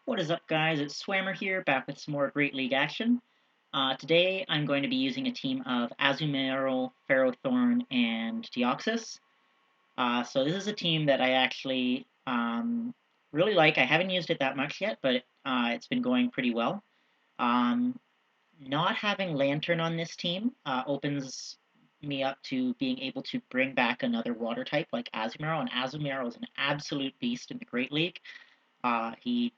What is up, guys? It's Swammer here, back with some more Great League action. Today I'm going to be using a team of Azumarill, Ferrothorn, and Deoxys. So this is a team that I actually really like. I haven't used it that much yet, but it's been going pretty well. Um, Not having Lantern on this team opens me up to being able to bring back another water type like Azumarill, and Azumarill is an absolute beast in the Great League. He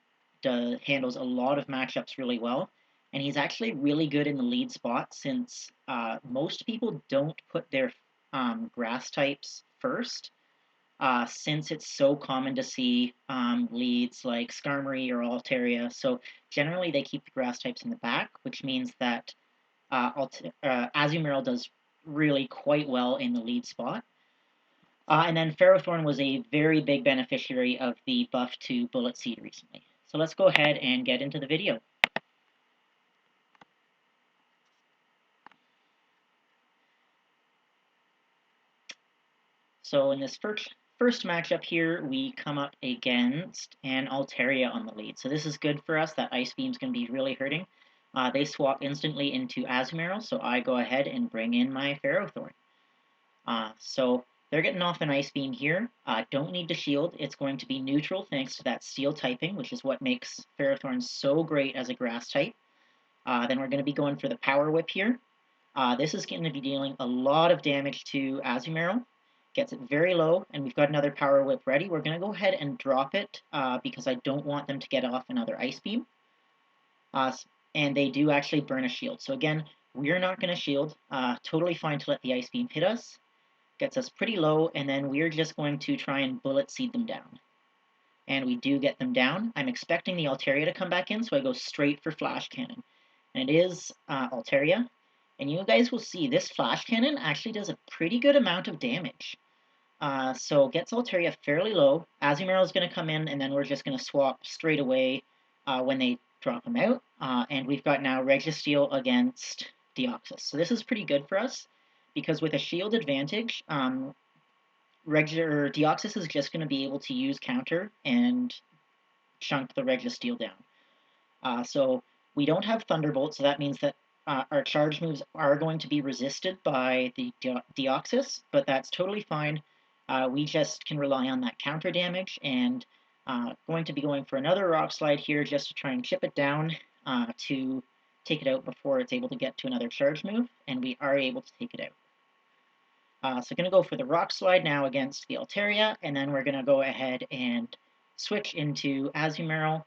handles a lot of matchups really well, and he's actually really good in the lead spot since most people don't put their grass types first, since it's so common to see leads like Skarmory or Altaria. So generally they keep the grass types in the back, which means that Azumarill does really quite well in the lead spot. And then Ferrothorn was a very big beneficiary of the buff to Bullet Seed recently. So let's go ahead and get into the video. So in this first matchup here, we come up against an Altaria on the lead. So this is good for us. That Ice Beam's going to be really hurting. They swap instantly into Azumarill, so I go ahead and bring in my Ferrothorn. So they're getting off an Ice Beam here. Don't need to shield. It's going to be neutral thanks to that Steel typing, which is what makes Ferrothorn so great as a Grass type. Then we're going to be going for the Power Whip here. This is going to be dealing a lot of damage to Azumarill. Gets it very low, and we've got another Power Whip ready. We're going to go ahead and drop it because I don't want them to get off another Ice Beam. And they do actually burn a shield. So again, we're not going to shield. Totally fine to let the Ice Beam hit us. Gets us pretty low, and then we're just going to try and Bullet Seed them down. And we do get them down. I'm expecting the Altaria to come back in, so I go straight for Flash Cannon. And it is Altaria. And you guys will see this Flash Cannon actually does a pretty good amount of damage. So gets Altaria fairly low. Azumarill is going to come in, and then we're just going to swap straight away when they drop him out. And we've got now Registeel against Deoxys. So this is pretty good for us, because with a shield advantage, Deoxys is just going to be able to use counter and chunk the Registeel down. So we don't have Thunderbolt, so that means that our charge moves are going to be resisted by the Deoxys, but that's totally fine. We just can rely on that counter damage, and going to be going for another Rock Slide here just to try and chip it down to take it out before it's able to get to another charge move, and we are able to take it out. So going to go for the Rock Slide now against the Altaria, and then we're going to go ahead and switch into Azumarill.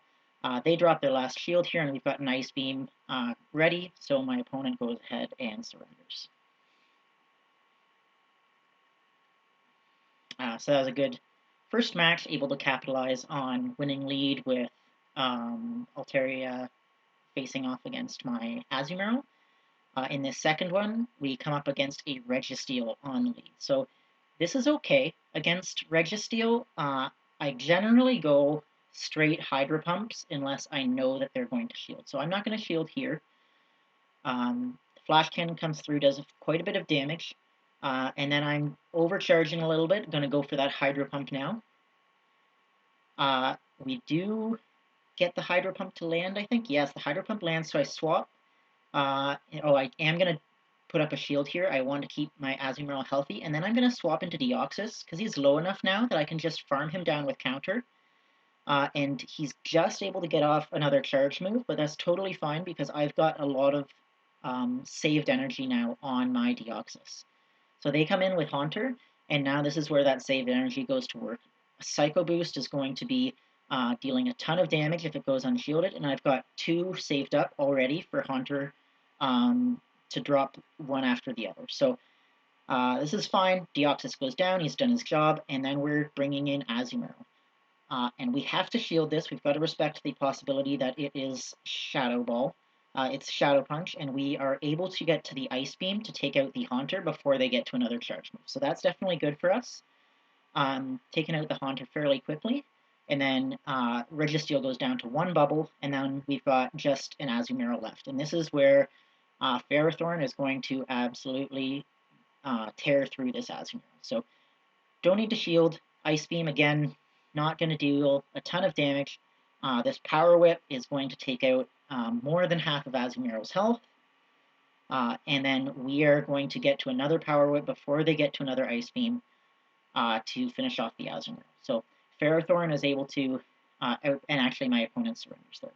They drop their last shield here, and we've got an Ice Beam ready, so my opponent goes ahead and surrenders. So that was a good first match, able to capitalize on winning lead with Altaria facing off against my Azumarill. In this second one, we come up against a Registeel on the lead. So this is okay. Against Registeel, I generally go straight Hydro Pumps unless I know that they're going to shield. So I'm not going to shield here. Flash Cannon comes through, does quite a bit of damage. And then I'm overcharging a little bit. Going to go for that Hydro Pump now. We do get the Hydro Pump to land, I think. Yes, the Hydro Pump lands, so I swap. I am going to put up a shield here. I want to keep my Azumarill healthy, and then I'm going to swap into Deoxys, because he's low enough now that I can just farm him down with counter. And he's just able to get off another charge move, but that's totally fine because I've got a lot of saved energy now on my Deoxys. So they come in with Haunter, and now this is where that saved energy goes to work. A Psycho Boost is going to be dealing a ton of damage if it goes unshielded, and I've got 2 saved up already for Haunter to drop one after the other. So this is fine. Deoxys goes down, he's done his job, and then we're bringing in Azumarill. And we have to shield this. We've got to respect the possibility that it is Shadow Ball. It's Shadow Punch, and we are able to get to the Ice Beam to take out the Haunter before they get to another charge move. So that's definitely good for us. Taking out the Haunter fairly quickly, and then Registeel goes down to 1 bubble, and then we've got just an Azumarill left. And this is where Ferrothorn is going to absolutely tear through this Azumarill. So don't need to shield. Ice Beam, again, not going to deal a ton of damage. This Power Whip is going to take out more than half of Azumarill's health. And then we are going to get to another Power Whip before they get to another Ice Beam to finish off the Azumarill. So Ferrothorn is able to, and actually my opponent surrenders there.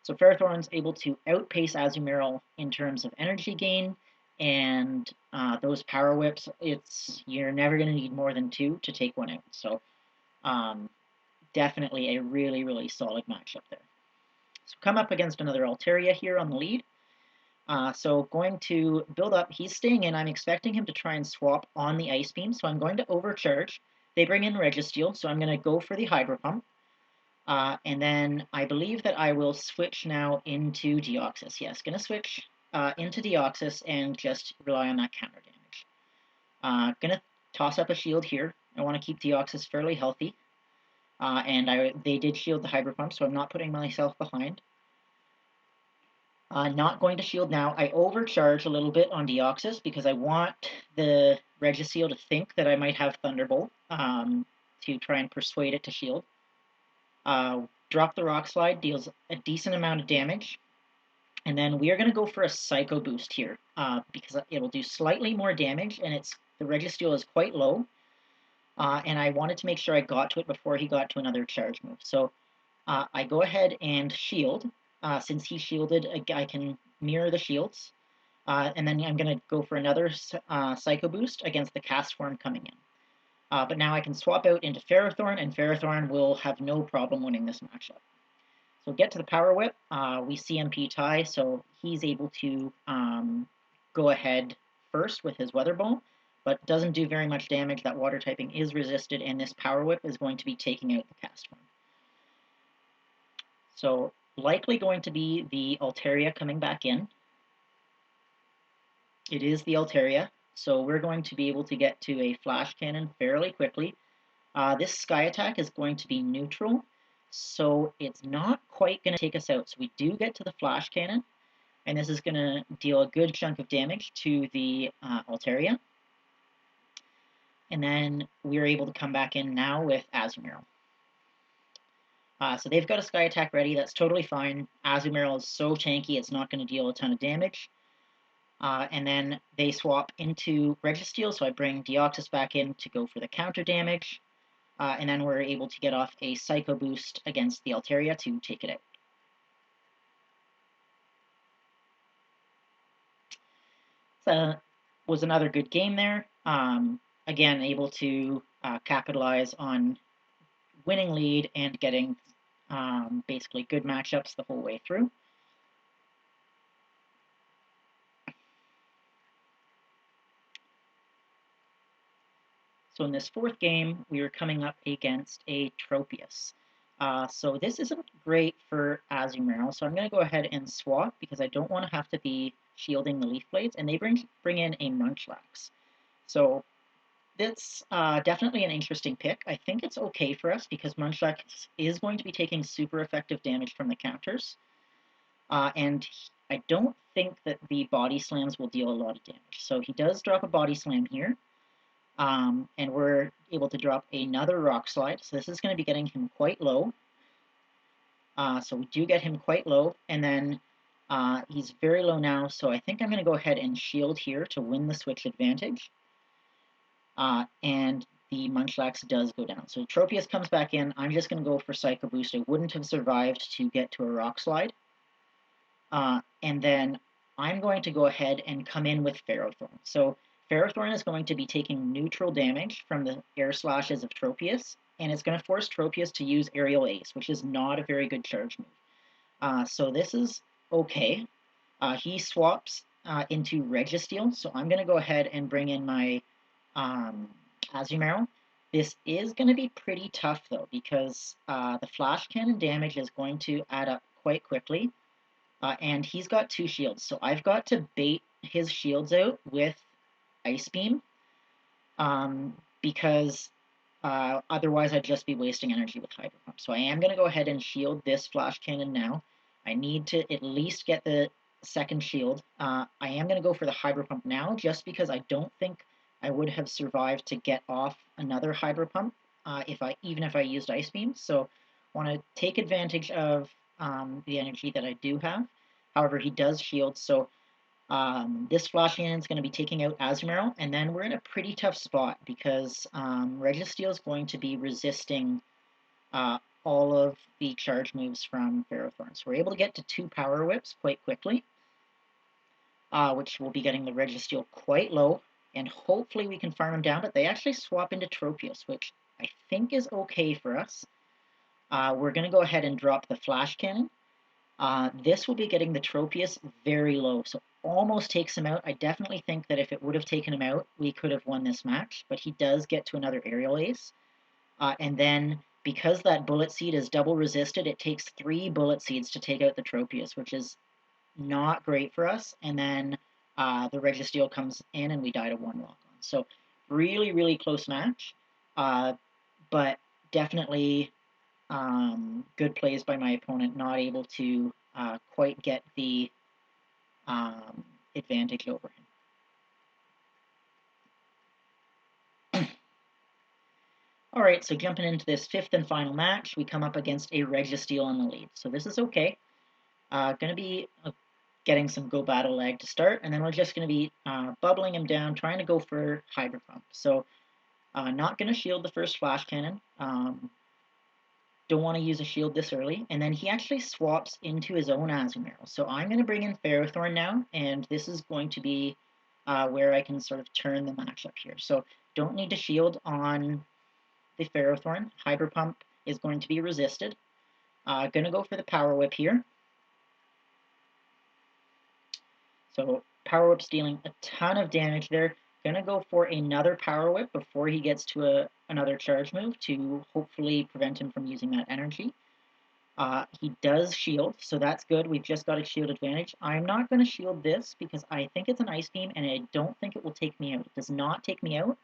So Ferrothorn's able to outpace Azumarill in terms of energy gain, and those Power Whips, you're never going to need more than 2 to take one out. So definitely a really, really solid matchup there. So come up against another Altaria here on the lead. So going to build up, he's staying in. I'm expecting him to try and swap on the Ice Beam, so I'm going to overcharge. They bring in Registeel, so I'm going to go for the Hydro Pump. And then I believe that I will switch now into Deoxys. Yes, going to switch into Deoxys and just rely on that counter damage. Going to toss up a shield here. I want to keep Deoxys fairly healthy. And they did shield the Hydro Pump, so I'm not putting myself behind. Not going to shield now. I overcharge a little bit on Deoxys because I want the Registeel to think that I might have Thunderbolt to try and persuade it to shield. Drop the Rock Slide, deals a decent amount of damage. And then we are going to go for a Psycho Boost here because it'll do slightly more damage, and the Registeel is quite low. And I wanted to make sure I got to it before he got to another charge move. So I go ahead and shield. Since he shielded, I can mirror the shields. And then I'm going to go for another Psycho Boost against the Castform coming in. But now I can swap out into Ferrothorn, and Ferrothorn will have no problem winning this matchup. So get to the Power Whip. We CMP tie, so he's able to go ahead first with his Weather Ball, but doesn't do very much damage. That Water typing is resisted, and this Power Whip is going to be taking out the Castform. So likely going to be the Altaria coming back in. It is the Altaria, so we're going to be able to get to a Flash Cannon fairly quickly. This Sky Attack is going to be neutral, so it's not quite going to take us out. So we do get to the Flash Cannon, and this is going to deal a good chunk of damage to the Altaria. And then we're able to come back in now with Azumarill. So they've got a Sky Attack ready. That's totally fine. Azumarill is so tanky, it's not going to deal a ton of damage. And then they swap into Registeel, so I bring Deoxys back in to go for the counter damage. And then we're able to get off a Psycho Boost against the Altaria to take it out. So was another good game there. Again, able to capitalize on winning lead and getting basically good matchups the whole way through. So in this fourth game, we were coming up against a Tropius. So this isn't great for Azumarill, so I'm going to go ahead and swap because I don't want to have to be shielding the Leaf Blades, and they bring in a Munchlax. So that's definitely an interesting pick. I think it's okay for us because Munchlax is going to be taking super effective damage from the counters. And I don't think that the Body Slams will deal a lot of damage. So he does drop a Body Slam here. And we're able to drop another Rock Slide. So this is going to be getting him quite low. So we do get him quite low. And then he's very low now. So I think I'm going to go ahead and shield here to win the switch advantage. And the Munchlax does go down. So Tropius comes back in. I'm just going to go for Psycho Boost. I wouldn't have survived to get to a Rock Slide. And then I'm going to go ahead and come in with Ferrothorn. So Ferrothorn is going to be taking neutral damage from the Air Slashes of Tropius, and it's going to force Tropius to use Aerial Ace, which is not a very good charge move. So this is okay. He swaps into Registeel, so I'm going to go ahead and bring in my Azumarill. This is going to be pretty tough, though, because the Flash Cannon damage is going to add up quite quickly, and he's got 2 shields, so I've got to bait his shields out with Ice Beam, because otherwise I'd just be wasting energy with Hydro Pump. So I am going to go ahead and shield this Flash Cannon now. I need to at least get the second shield. I am going to go for the Hydro Pump now, just because I don't think I would have survived to get off another Hydro Pump even if I used Ice Beam. So want to take advantage of the energy that I do have. However, he does shield, so this Flash Cannon is going to be taking out Azumarill, and then we're in a pretty tough spot because Registeel is going to be resisting all of the charge moves from Ferrothorn. So we're able to get to 2 Power Whips quite quickly, which will be getting the Registeel quite low, and hopefully we can farm him down, but they actually swap into Tropius, which I think is okay for us. We're going to go ahead and drop the Flash Cannon. This will be getting the Tropius very low, so almost takes him out. I definitely think that if it would have taken him out, we could have won this match, but he does get to another Aerial Ace. And then, because that Bullet Seed is double resisted, it takes 3 Bullet Seeds to take out the Tropius, which is not great for us. And then the Registeel comes in and we die to 1 lock-on. So really, really close match, but definitely good plays by my opponent, not able to quite get the advantage over him. Alright, so jumping into this 5th and final match, we come up against a Registeel in the lead. So this is okay. Going to be getting some Go Battle lag to start, and then we're just going to be bubbling him down, trying to go for Hydro Pump. So not going to shield the first Flash Cannon. Don't want to use a shield this early, and then he actually swaps into his own Azumarill. So I'm going to bring in Ferrothorn now, and this is going to be where I can sort of turn the matchup here. So don't need to shield on the Ferrothorn. Hydro Pump is going to be resisted. Going to go for the Power Whip here. So Power Whip's dealing a ton of damage there. Gonna go for another Power Whip before he gets to another charge move to hopefully prevent him from using that energy. He does shield, so that's good. We've just got a shield advantage. I'm not going to shield this because I think it's an Ice Beam, and I don't think it will take me out. It does not take me out.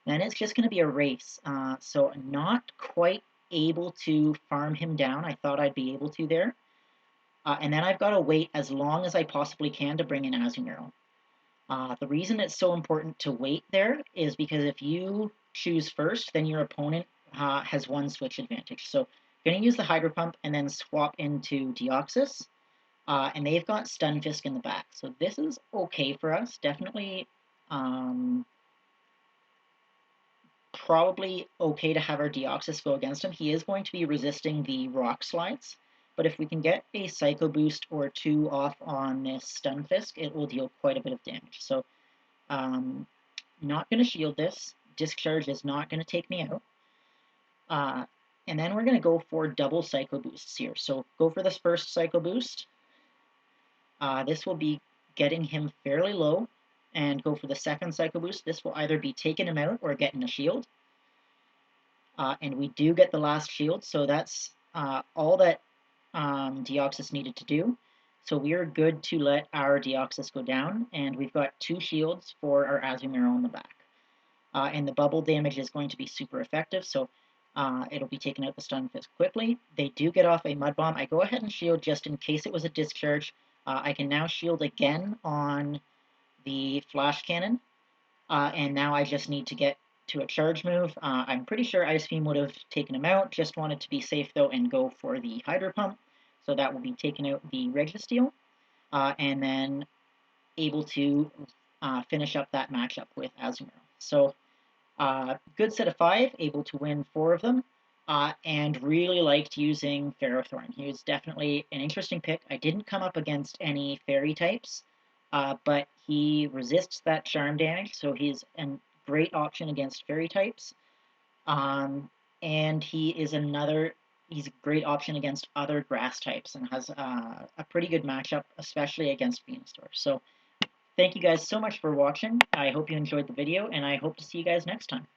Then it's just going to be a race. So I'm not quite able to farm him down. I thought I'd be able to there. And then I've got to wait as long as I possibly can to bring in Azumarill. The reason it's so important to wait there is because if you choose first, then your opponent has 1 switch advantage. So I'm going to use the Hydro Pump and then swap into Deoxys. And they've got Stunfisk in the back. So this is okay for us. Definitely probably okay to have our Deoxys go against him. He is going to be resisting the Rock Slides. But if we can get a Psycho Boost or 2 off on this Stunfisk, it will deal quite a bit of damage. So, not going to shield this. Discharge is not going to take me out. And then we're going to go for double Psycho Boosts here. So go for this first Psycho Boost. This will be getting him fairly low. And go for the second Psycho Boost. This will either be taking him out or getting a shield. And we do get the last shield, so that's all that Deoxys needed to do. So we are good to let our Deoxys go down, and we've got 2 shields for our Azumarill in the back. And the bubble damage is going to be super effective, so it'll be taking out the Stunfisk quickly. They do get off a Mud Bomb. I go ahead and shield just in case it was a discharge. I can now shield again on the Flash Cannon, and now I just need to get to a charge move. I'm pretty sure Ice Beam would have taken him out. Just wanted to be safe, though, and go for the Hydro Pump. So that will be taking out the Registeel, and then able to finish up that matchup with Azumarill. So good set of 5, able to win 4 of them, and really liked using Ferrothorn. He was definitely an interesting pick. I didn't come up against any Fairy types, but he resists that Charm damage, so he's a great option against Fairy types. And he's a great option against other Grass types and has a pretty good matchup, especially against Venusaur. So thank you guys so much for watching. I hope you enjoyed the video, and I hope to see you guys next time.